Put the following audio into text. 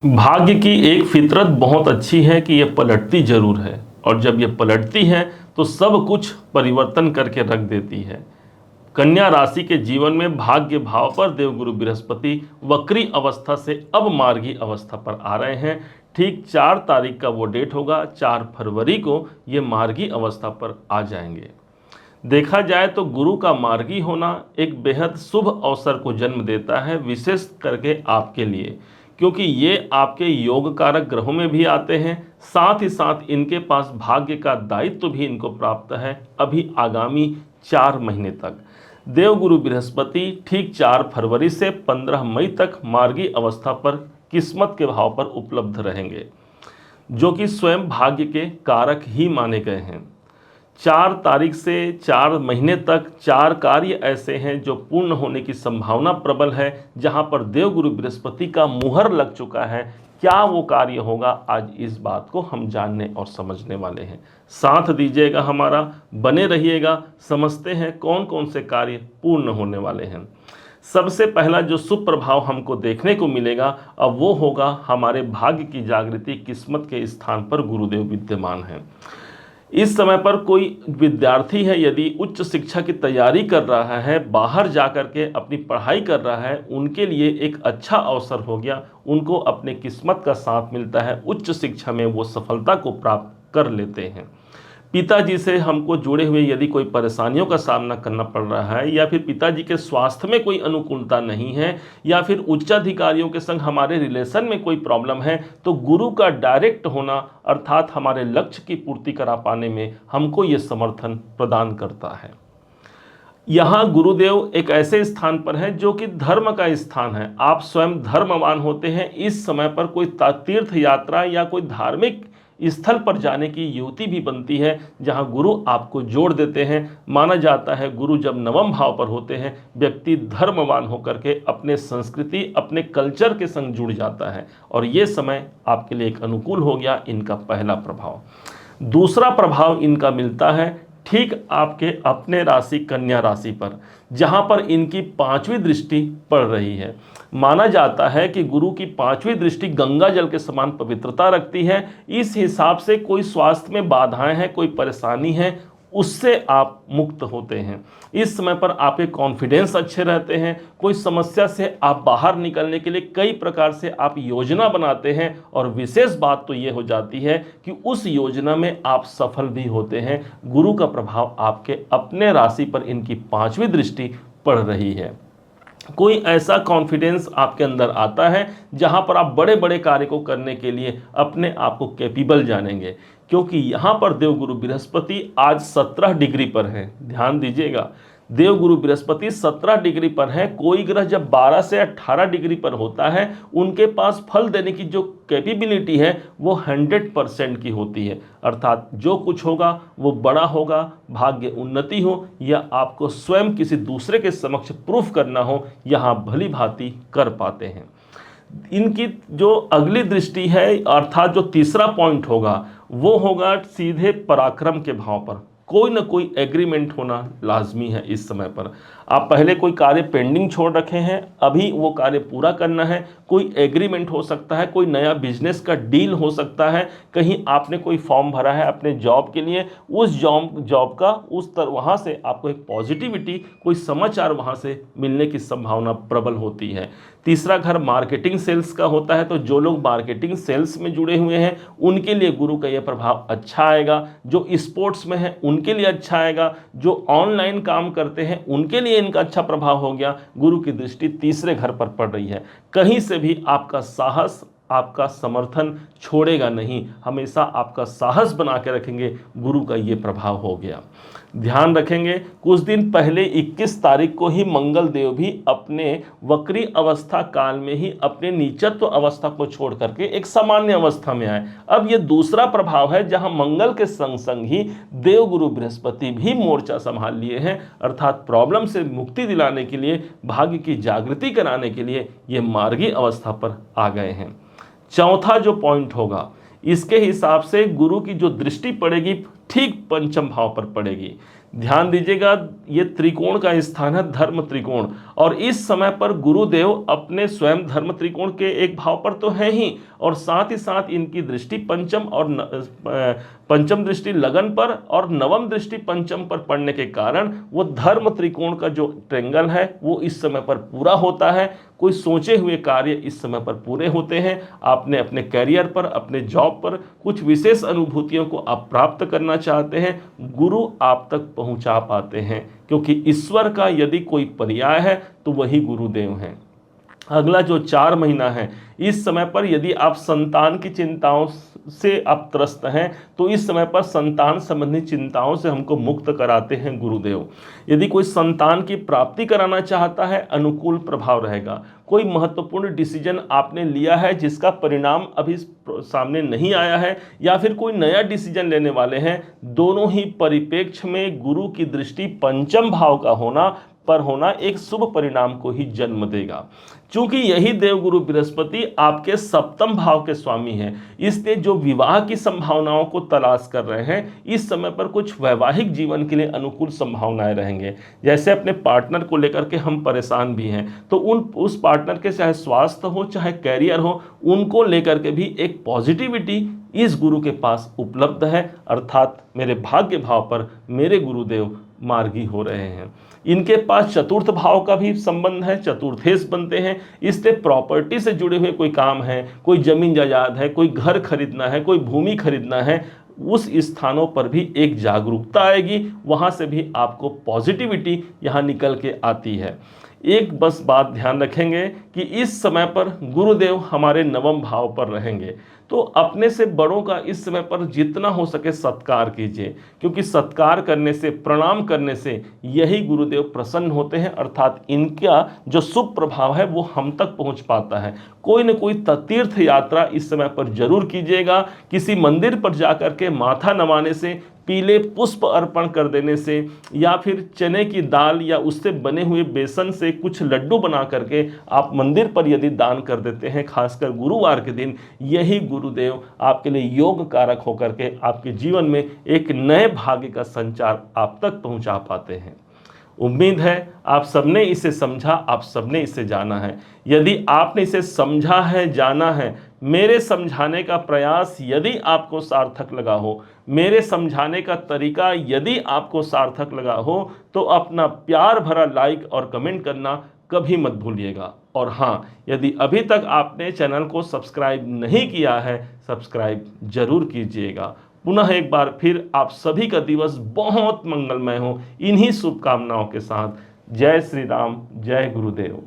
भाग्य की एक फितरत बहुत अच्छी है कि ये पलटती जरूर है। और जब ये पलटती है तो सब कुछ परिवर्तन करके रख देती है। कन्या राशि के जीवन में भाग्य भाव पर देवगुरु बृहस्पति वक्री अवस्था से अब मार्गी अवस्था पर आ रहे हैं। ठीक 4 तारीख का वो डेट होगा, 4 फरवरी को ये मार्गी अवस्था पर आ जाएंगे। देखा जाए तो गुरु का मार्गी होना एक बेहद शुभ अवसर को जन्म देता है, विशेष करके आपके लिए, क्योंकि ये आपके योग कारक ग्रहों में भी आते हैं। साथ ही साथ इनके पास भाग्य का दायित्व भी इनको प्राप्त है अभी आगामी 4 महीने तक। देवगुरु बृहस्पति ठीक 4 फरवरी से 15 मई तक मार्गी अवस्था पर किस्मत के भाव पर उपलब्ध रहेंगे, जो कि स्वयं भाग्य के कारक ही माने गए हैं। 4 तारीख से 4 महीने तक 4 कार्य ऐसे हैं जो पूर्ण होने की संभावना प्रबल है, जहां पर देवगुरु बृहस्पति का मुहर लग चुका है। क्या वो कार्य होगा, आज इस बात को हम जानने और समझने वाले हैं। साथ दीजिएगा हमारा, बने रहिएगा, समझते हैं कौन कौन से कार्य पूर्ण होने वाले हैं। सबसे पहला जो शुभ प्रभाव हमको देखने को मिलेगा, अब वो होगा हमारे भाग्य की जागृति, किस्मत के स्थान पर गुरुदेव विद्यमान हैं। इस समय पर कोई विद्यार्थी है, यदि उच्च शिक्षा की तैयारी कर रहा है, बाहर जाकर के अपनी पढ़ाई कर रहा है, उनके लिए एक अच्छा अवसर हो गया। उनको अपने किस्मत का साथ मिलता है, उच्च शिक्षा में वो सफलता को प्राप्त कर लेते हैं। पिताजी से हमको जुड़े हुए यदि कोई परेशानियों का सामना करना पड़ रहा है, या फिर पिताजी के स्वास्थ्य में कोई अनुकूलता नहीं है, या फिर उच्चाधिकारियों के संग हमारे रिलेशन में कोई प्रॉब्लम है, तो गुरु का डायरेक्ट होना अर्थात हमारे लक्ष्य की पूर्ति करा पाने में हमको ये समर्थन प्रदान करता है। यहाँ गुरुदेव एक ऐसे स्थान पर है जो कि धर्म का स्थान है। आप स्वयं धर्मवान होते हैं। इस समय पर कोई तीर्थ यात्रा या कोई धार्मिक स्थल पर जाने की युक्ति भी बनती है, जहां गुरु आपको जोड़ देते हैं। माना जाता है गुरु जब नवम भाव पर होते हैं, व्यक्ति धर्मवान होकर के अपने संस्कृति, अपने कल्चर के संग जुड़ जाता है, और ये समय आपके लिए एक अनुकूल हो गया। इनका पहला प्रभाव। दूसरा प्रभाव इनका मिलता है ठीक आपके अपने राशि कन्या राशि पर, जहां पर इनकी 5वीं दृष्टि पड़ रही है। माना जाता है कि गुरु की 5वीं दृष्टि गंगा जल के समान पवित्रता रखती है। इस हिसाब से कोई स्वास्थ्य में बाधाएं हैं, कोई परेशानी है, उससे आप मुक्त होते हैं। इस समय पर आपके कॉन्फिडेंस अच्छे रहते हैं। कोई समस्या से आप बाहर निकलने के लिए कई प्रकार से आप योजना बनाते हैं, और विशेष बात तो ये हो जाती है कि उस योजना में आप सफल भी होते हैं। गुरु का प्रभाव आपके अपने राशि पर इनकी 5वीं दृष्टि पड़ रही है। कोई ऐसा कॉन्फिडेंस आपके अंदर आता है जहां पर आप बड़े बड़े कार्य को करने के लिए अपने आप को कैपेबल जानेंगे, क्योंकि यहां पर देवगुरु बृहस्पति आज 17 डिग्री पर है। ध्यान दीजिएगा, देवगुरु बृहस्पति 17 डिग्री पर है। कोई ग्रह जब 12 से 18 डिग्री पर होता है, उनके पास फल देने की जो कैपेबिलिटी है वो 100% की होती है। अर्थात जो कुछ होगा वो बड़ा होगा, भाग्य उन्नति हो या आपको स्वयं किसी दूसरे के समक्ष प्रूफ करना हो, यहाँ भली भांति कर पाते हैं। इनकी जो अगली दृष्टि है, अर्थात जो तीसरा पॉइंट होगा, वो होगा सीधे पराक्रम के भाव पर। कोई ना कोई एग्रीमेंट होना लाजमी है इस समय पर। आप पहले कोई कार्य पेंडिंग छोड़ रखे हैं, अभी वो कार्य पूरा करना है। कोई एग्रीमेंट हो सकता है, कोई नया बिजनेस का डील हो सकता है, कहीं आपने कोई फॉर्म भरा है अपने जॉब के लिए, उस जॉब का वहाँ से आपको एक पॉजिटिविटी, कोई समाचार वहाँ से मिलने की संभावना प्रबल होती है। तीसरा घर मार्केटिंग सेल्स का होता है, तो जो लोग मार्केटिंग सेल्स में जुड़े हुए हैं उनके लिए गुरु का यह प्रभाव अच्छा आएगा। जो स्पोर्ट्स में है उनके लिए अच्छा आएगा। जो ऑनलाइन काम करते हैं उनके लिए इनका अच्छा प्रभाव हो गया। गुरु की दृष्टि तीसरे घर पर पड़ रही है। कहीं से भी आपका साहस, आपका समर्थन छोड़ेगा नहीं, हमेशा आपका साहस बना के रखेंगे। गुरु का ये प्रभाव हो गया। ध्यान रखेंगे, कुछ दिन पहले 21 तारीख को ही मंगल देव भी अपने वक्री अवस्था काल में ही अपने नीचत्व अवस्था को छोड़ करके एक सामान्य अवस्था में आए। अब ये दूसरा प्रभाव है, जहां मंगल के संग संग ही देवगुरु बृहस्पति भी मोर्चा संभाल लिए हैं। अर्थात प्रॉब्लम से मुक्ति दिलाने के लिए, भाग्य की जागृति कराने के लिए ये मार्गी अवस्था पर आ गए हैं। चौथा जो पॉइंट होगा, इसके हिसाब से गुरु की जो दृष्टि पड़ेगी ठीक 5म भाव पर पड़ेगी। ध्यान दीजिएगा, ये त्रिकोण का स्थान है, धर्म त्रिकोण, और इस समय पर गुरुदेव अपने स्वयं धर्म त्रिकोण के एक भाव पर तो है ही, और साथ ही साथ इनकी दृष्टि पंचम और पंचम दृष्टि लगन पर और नवम दृष्टि पंचम पर पड़ने के कारण वो धर्म त्रिकोण का जो ट्रेंगल है वो इस समय पर पूरा होता है। कोई सोचे हुए कार्य इस समय पर पूरे होते हैं। आपने अपने कैरियर पर, अपने जॉब पर कुछ विशेष अनुभूतियों को आप प्राप्त करना चाहते हैं, गुरु आप तक पहुंचा पाते हैं, क्योंकि ईश्वर का यदि कोई पर्याय है तो वही गुरुदेव हैं। अगला जो 4 महीना है, इस समय पर यदि आप संतान की चिंताओं से आप त्रस्त हैं तो इस समय पर संतान संबंधी चिंताओं से हमको मुक्त कराते हैं गुरुदेव। यदि कोई संतान की प्राप्ति कराना चाहता है, अनुकूल प्रभाव रहेगा। कोई महत्वपूर्ण डिसीजन आपने लिया है जिसका परिणाम अभी सामने नहीं आया है, या फिर कोई नया डिसीजन लेने वाले हैं, दोनों ही परिप्रेक्ष्य में गुरु की दृष्टि पंचम भाव का होना एक शुभ परिणाम को ही जन्म देगा। चूंकि यही देवगुरु बृहस्पति आपके सप्तम भाव के स्वामी हैं, इसलिए जो विवाह की संभावनाओं को तलाश कर रहे हैं, इस समय पर कुछ वैवाहिक जीवन के लिए अनुकूल संभावनाएं रहेंगे। जैसे अपने पार्टनर को लेकर के हम परेशान भी हैं, तो उस पार्टनर के चाहे स्वास्थ्य हो चाहे कैरियर हो, उनको लेकर के भी एक पॉजिटिविटी इस गुरु के पास उपलब्ध है। अर्थात मेरे भाग्य भाव पर मेरे गुरुदेव मार्गी हो रहे हैं। इनके पास चतुर्थ भाव का भी संबंध है, चतुर्थेश बनते हैं, इसलिए प्रॉपर्टी से जुड़े हुए कोई काम है, कोई जमीन जायदाद है, कोई घर खरीदना है, कोई भूमि खरीदना है, उस स्थानों पर भी एक जागरूकता आएगी, वहां से भी आपको पॉजिटिविटी यहाँ निकल के आती है। एक बस बात ध्यान रखेंगे कि इस समय पर गुरुदेव हमारे नवम भाव पर रहेंगे, तो अपने से बड़ों का इस समय पर जितना हो सके सत्कार कीजिए, क्योंकि सत्कार करने से, प्रणाम करने से यही गुरुदेव प्रसन्न होते हैं, अर्थात इनका जो शुभ प्रभाव है वो हम तक पहुंच पाता है। कोई न कोई तीर्थ यात्रा इस समय पर जरूर कीजिएगा। किसी मंदिर पर जाकर के माथा नवाने से, पीले पुष्प अर्पण कर देने से, या फिर चने की दाल या उससे बने हुए बेसन से कुछ लड्डू बना करके आप मंदिर पर यदि दान कर देते हैं, खासकर गुरुवार के दिन, यही गुरुदेव आपके लिए योग कारक होकर के आपके जीवन में एक नए भाग्य का संचार आप तक पहुंचा पाते हैं। उम्मीद है आप सबने इसे समझा, आप सबने इसे जाना है। यदि आपने इसे समझा है, जाना है, मेरे समझाने का प्रयास यदि आपको सार्थक लगा हो, मेरे समझाने का तरीका यदि आपको सार्थक लगा हो, तो अपना प्यार भरा लाइक और कमेंट करना कभी मत भूलिएगा। और हाँ, यदि अभी तक आपने चैनल को सब्सक्राइब नहीं किया है, सब्सक्राइब जरूर कीजिएगा। पुनः एक बार फिर आप सभी का दिवस बहुत मंगलमय हो, इन्हीं शुभकामनाओं के साथ। जय श्री राम, जय गुरुदेव।